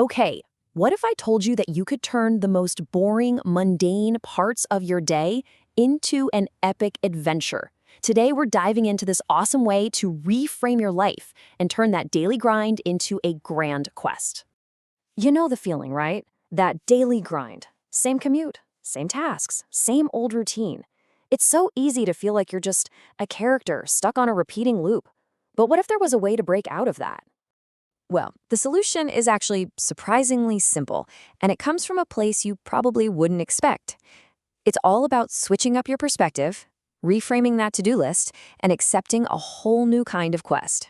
Okay, what if I told you that you could turn the most boring, mundane parts of your day into an epic adventure? Today, we're diving into this awesome way to reframe your life and turn that daily grind into a grand quest. You know the feeling, right? That daily grind. Same commute, same tasks, same old routine. It's so easy to feel like you're just a character stuck on a repeating loop. But what if there was a way to break out of that? Well, the solution is actually surprisingly simple, and it comes from a place you probably wouldn't expect. It's all about switching up your perspective, reframing that to-do list, and accepting a whole new kind of quest.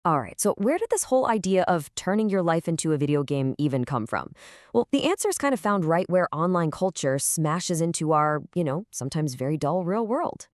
All right, so where did this whole idea of turning your life into a video game even come from? Well, the answer is kind of found right where online culture smashes into our, sometimes very dull real world.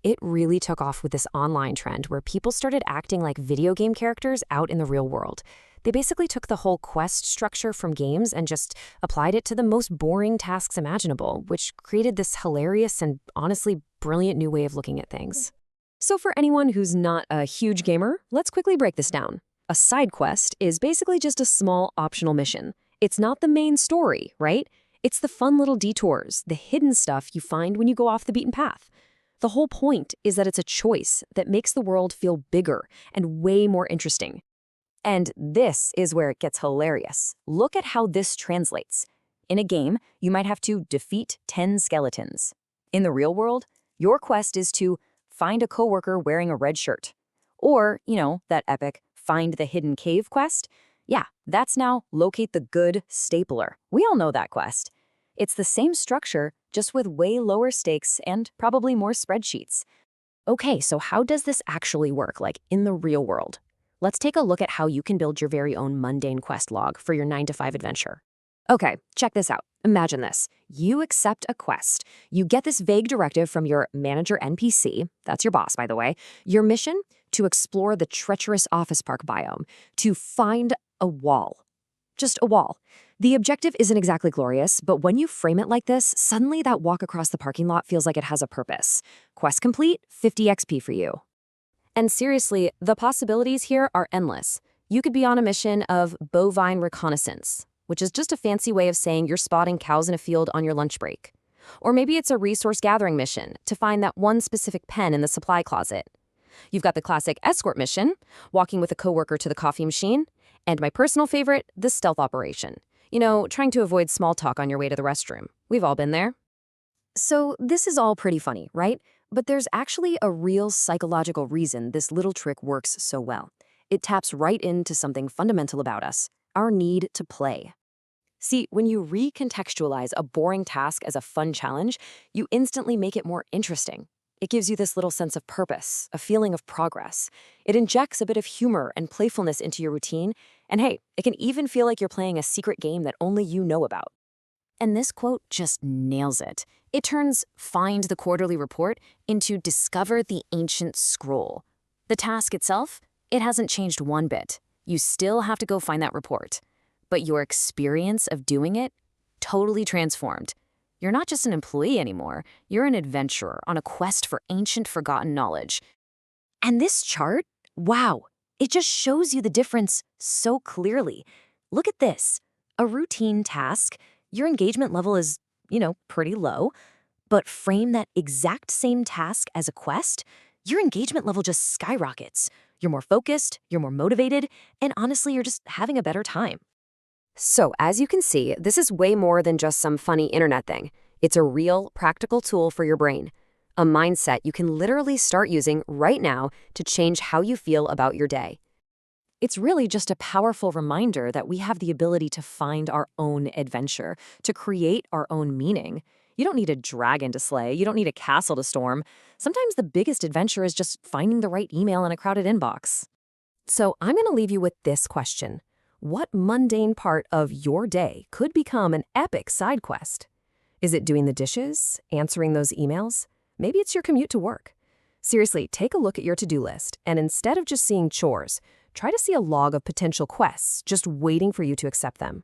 It really took off with this online trend where people started acting like video game characters out in the real world. They basically took the whole quest structure from games and just applied it to the most boring tasks imaginable, which created this hilarious and honestly brilliant new way of looking at things. So for anyone who's not a huge gamer, let's quickly break this down. A side quest is basically just a small optional mission. It's not the main story, right? It's the fun little detours, the hidden stuff you find when you go off the beaten path. The whole point is that it's a choice that makes the world feel bigger and way more interesting. And this is where it gets hilarious. Look at how this translates. In a game, you might have to defeat 10 skeletons. In the real world, your quest is to find a coworker wearing a red shirt. Or, that epic find the hidden cave quest. Yeah, that's now locate the good stapler. We all know that quest. It's the same structure, just with way lower stakes and probably more spreadsheets. Okay, so how does this actually work, like in the real world? Let's take a look at how you can build your very own mundane quest log for your 9-to-5 adventure. Okay, check this out. Imagine this. You accept a quest. You get this vague directive from your manager NPC, that's your boss, by the way, your mission to explore the treacherous office park biome, to find a wall. Just a wall. The objective isn't exactly glorious, but when you frame it like this, suddenly that walk across the parking lot feels like it has a purpose. Quest complete, 50 XP for you. And seriously, the possibilities here are endless. You could be on a mission of bovine reconnaissance, which is just a fancy way of saying you're spotting cows in a field on your lunch break. Or maybe it's a resource gathering mission to find that one specific pen in the supply closet. You've got the classic escort mission, walking with a coworker to the coffee machine, and my personal favorite, the stealth operation. Trying to avoid small talk on your way to the restroom. We've all been there. So this is all pretty funny, right? But there's actually a real psychological reason this little trick works so well. It taps right into something fundamental about us, our need to play. See, when you recontextualize a boring task as a fun challenge, you instantly make it more interesting. It gives you this little sense of purpose, a feeling of progress. It injects a bit of humor and playfulness into your routine, and hey, it can even feel like you're playing a secret game that only you know about. And this quote just nails it. It turns find the quarterly report into discover the ancient scroll. The task itself, it hasn't changed one bit. You still have to go find that report. But your experience of doing it, totally transformed. You're not just an employee anymore. You're an adventurer on a quest for ancient forgotten knowledge. And this chart, wow, it just shows you the difference so clearly. Look at this. A routine task, your engagement level is, pretty low. But frame that exact same task as a quest, your engagement level just skyrockets. You're more focused, you're more motivated, and honestly, you're just having a better time. So, as you can see, this is way more than just some funny internet thing. It's a real, practical tool for your brain. A mindset you can literally start using right now to change how you feel about your day. It's really just a powerful reminder that we have the ability to find our own adventure, to create our own meaning. You don't need a dragon to slay. You don't need a castle to storm. Sometimes the biggest adventure is just finding the right email in a crowded inbox. So I'm going to leave you with this question. What mundane part of your day could become an epic side quest? Is it doing the dishes? Answering those emails? Maybe it's your commute to work. Seriously, take a look at your to-do list, and instead of just seeing chores, try to see a log of potential quests just waiting for you to accept them.